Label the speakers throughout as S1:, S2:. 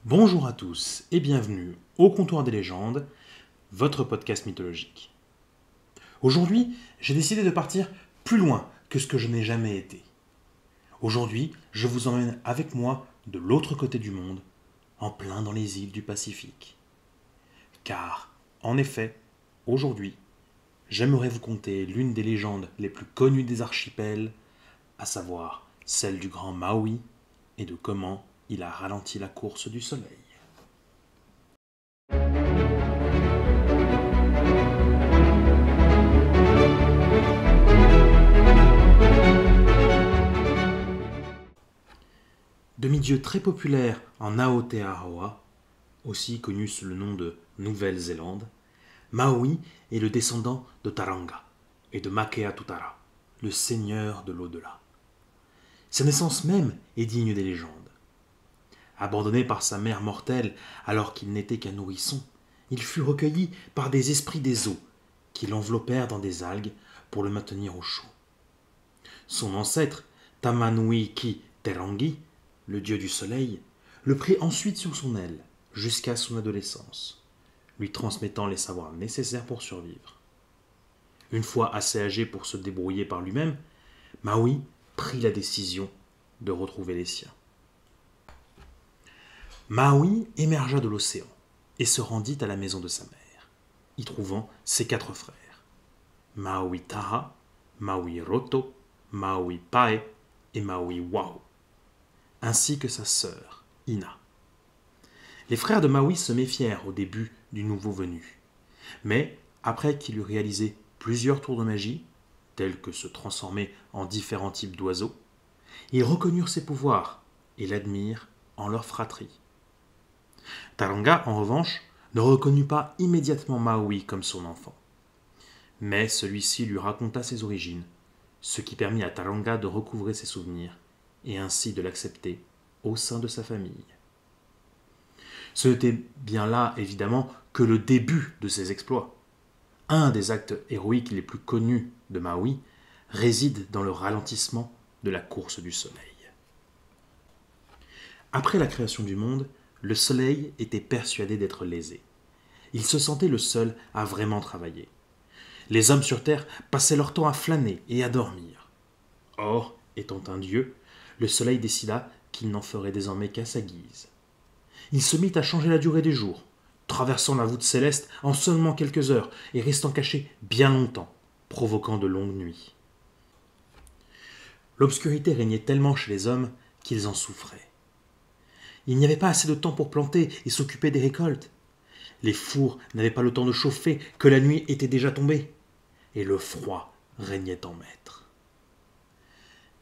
S1: Bonjour à tous et bienvenue au Comptoir des légendes, votre podcast mythologique. Aujourd'hui, j'ai décidé de partir plus loin que ce que je n'ai jamais été. Aujourd'hui, je vous emmène avec moi de l'autre côté du monde, en plein dans les îles du Pacifique. Car, en effet, aujourd'hui, j'aimerais vous conter l'une des légendes les plus connues des archipels, à savoir celle du grand Maui et de comment il a ralenti la course du soleil. Demi-dieu très populaire en Aotearoa, aussi connu sous le nom de Nouvelle-Zélande, Maui est le descendant de Taranga et de Makeatutara, le seigneur de l'au-delà. Sa naissance même est digne des légendes. Abandonné par sa mère mortelle alors qu'il n'était qu'un nourrisson, il fut recueilli par des esprits des eaux qui l'enveloppèrent dans des algues pour le maintenir au chaud. Son ancêtre, Tamanui Ki Terangi, le dieu du soleil, le prit ensuite sur son aile jusqu'à son adolescence, lui transmettant les savoirs nécessaires pour survivre. Une fois assez âgé pour se débrouiller par lui-même, Maui prit la décision de retrouver les siens. Maui émergea de l'océan et se rendit à la maison de sa mère, y trouvant ses 4 frères, Maui Taha, Maui Roto, Maui Pae et Maui Wao, ainsi que sa sœur, Ina. Les frères de Maui se méfièrent au début du nouveau venu, mais après qu'il eut réalisé plusieurs tours de magie, tels que se transformer en différents types d'oiseaux, ils reconnurent ses pouvoirs et l'admirent en leur fratrie. Taranga, en revanche, ne reconnut pas immédiatement Maui comme son enfant, mais celui-ci lui raconta ses origines, ce qui permit à Taranga de recouvrer ses souvenirs et ainsi de l'accepter au sein de sa famille. Ce n'était bien là, évidemment, que le début de ses exploits. Un des actes héroïques les plus connus de Maui réside dans le ralentissement de la course du soleil. Après la création du monde, le soleil était persuadé d'être lésé. Il se sentait le seul à vraiment travailler. Les hommes sur Terre passaient leur temps à flâner et à dormir. Or, étant un dieu, le soleil décida qu'il n'en ferait désormais qu'à sa guise. Il se mit à changer la durée des jours, traversant la voûte céleste en seulement quelques heures et restant caché bien longtemps, provoquant de longues nuits. L'obscurité régnait tellement chez les hommes qu'ils en souffraient. Il n'y avait pas assez de temps pour planter et s'occuper des récoltes. Les fours n'avaient pas le temps de chauffer, que la nuit était déjà tombée, et le froid régnait en maître.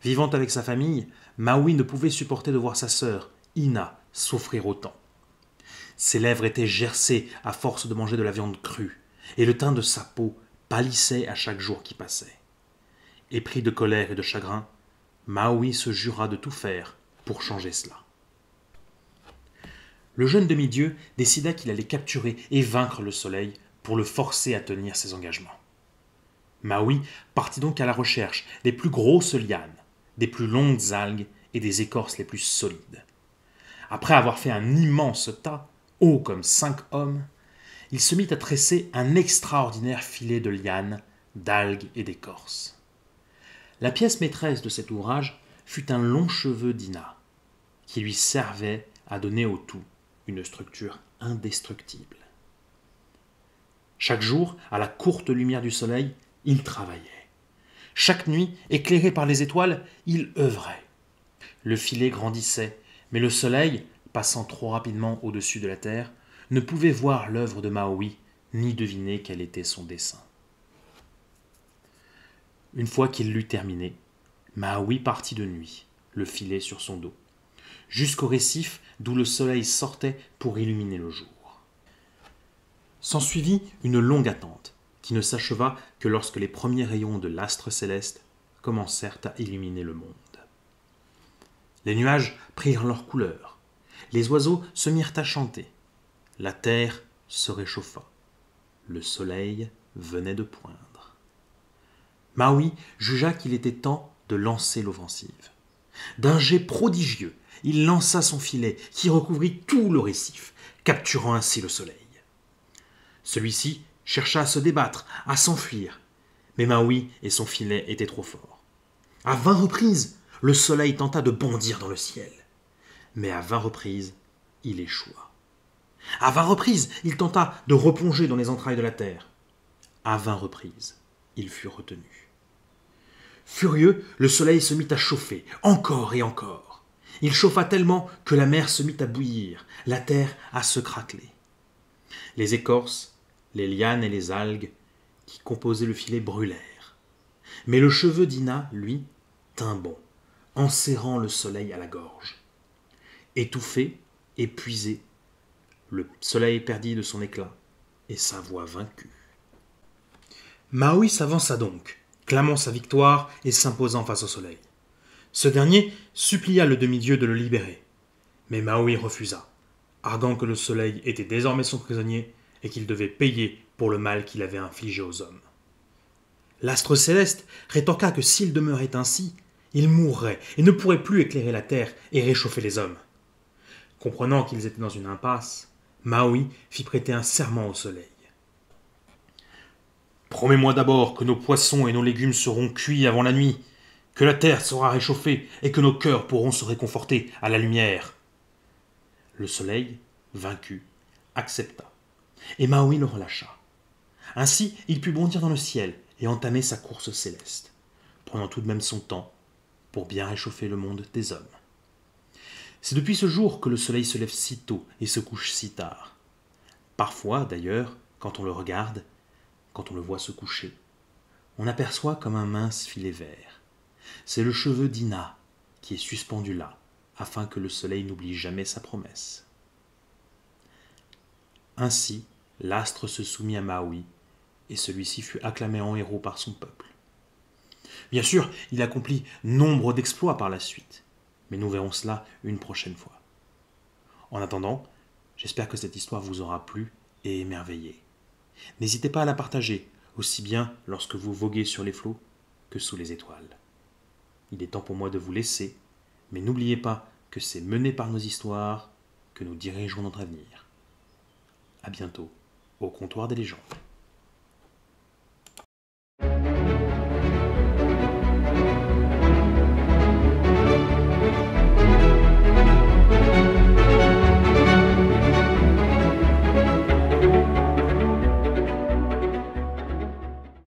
S1: Vivant avec sa famille, Maui ne pouvait supporter de voir sa sœur, Ina, souffrir autant. Ses lèvres étaient gercées à force de manger de la viande crue, et le teint de sa peau pâlissait à chaque jour qui passait. Épris de colère et de chagrin, Maui se jura de tout faire pour changer cela. Le jeune demi-dieu décida qu'il allait capturer et vaincre le soleil pour le forcer à tenir ses engagements. Maui partit donc à la recherche des plus grosses lianes, des plus longues algues et des écorces les plus solides. Après avoir fait un immense tas, haut comme 5 hommes, il se mit à tresser un extraordinaire filet de lianes, d'algues et d'écorces. La pièce maîtresse de cet ouvrage fut un long cheveu d'Ina, qui lui servait à donner au tout une structure indestructible. Chaque jour, à la courte lumière du soleil, il travaillait. Chaque nuit, éclairé par les étoiles, il œuvrait. Le filet grandissait, mais le soleil, passant trop rapidement au-dessus de la terre, ne pouvait voir l'œuvre de Maui, ni deviner quel était son dessein. Une fois qu'il l'eut terminé, Maui partit de nuit, le filet sur son dos, jusqu'au récif d'où le soleil sortait pour illuminer le jour. S'ensuivit une longue attente, qui ne s'acheva que lorsque les premiers rayons de l'astre céleste commencèrent à illuminer le monde. Les nuages prirent leur couleur, les oiseaux se mirent à chanter, la terre se réchauffa, le soleil venait de poindre. Maui jugea qu'il était temps de lancer l'offensive. D'un jet prodigieux, il lança son filet qui recouvrit tout le récif, capturant ainsi le soleil. Celui-ci chercha à se débattre, à s'enfuir, mais Maui et son filet étaient trop forts. À 20 reprises, le soleil tenta de bondir dans le ciel, mais à 20 reprises, il échoua. À 20 reprises, il tenta de replonger dans les entrailles de la terre. À 20 reprises, il fut retenu. Furieux, le soleil se mit à chauffer, encore et encore. Il chauffa tellement que la mer se mit à bouillir, la terre à se craqueler. Les écorces, les lianes et les algues qui composaient le filet brûlèrent. Mais le cheveu d'Ina, lui, tint bon, en serrant le soleil à la gorge. Étouffé, épuisé, le soleil perdit de son éclat et sa voix vaincue. Maui s'avança donc, clamant sa victoire et s'imposant face au soleil. Ce dernier supplia le demi-dieu de le libérer, mais Maui refusa, arguant que le soleil était désormais son prisonnier et qu'il devait payer pour le mal qu'il avait infligé aux hommes. L'astre céleste rétorqua que s'il demeurait ainsi, il mourrait et ne pourrait plus éclairer la terre et réchauffer les hommes. Comprenant qu'ils étaient dans une impasse, Maui fit prêter un serment au soleil. « Promets-moi d'abord que nos poissons et nos légumes seront cuits avant la nuit, que la terre sera réchauffée et que nos cœurs pourront se réconforter à la lumière. » Le soleil, vaincu, accepta, et Maui le relâcha. Ainsi, il put bondir dans le ciel et entamer sa course céleste, prenant tout de même son temps pour bien réchauffer le monde des hommes. C'est depuis ce jour que le soleil se lève si tôt et se couche si tard. Parfois, d'ailleurs, quand on le regarde, quand on le voit se coucher, on aperçoit comme un mince filet vert. C'est le cheveu d'Ina qui est suspendu là, afin que le soleil n'oublie jamais sa promesse. Ainsi, l'astre se soumit à Maui, et celui-ci fut acclamé en héros par son peuple. Bien sûr, il accomplit nombre d'exploits par la suite, mais nous verrons cela une prochaine fois. En attendant, j'espère que cette histoire vous aura plu et émerveillé. N'hésitez pas à la partager, aussi bien lorsque vous voguez sur les flots que sous les étoiles. Il est temps pour moi de vous laisser, mais n'oubliez pas que c'est mené par nos histoires que nous dirigeons notre avenir. À bientôt, au comptoir des légendes.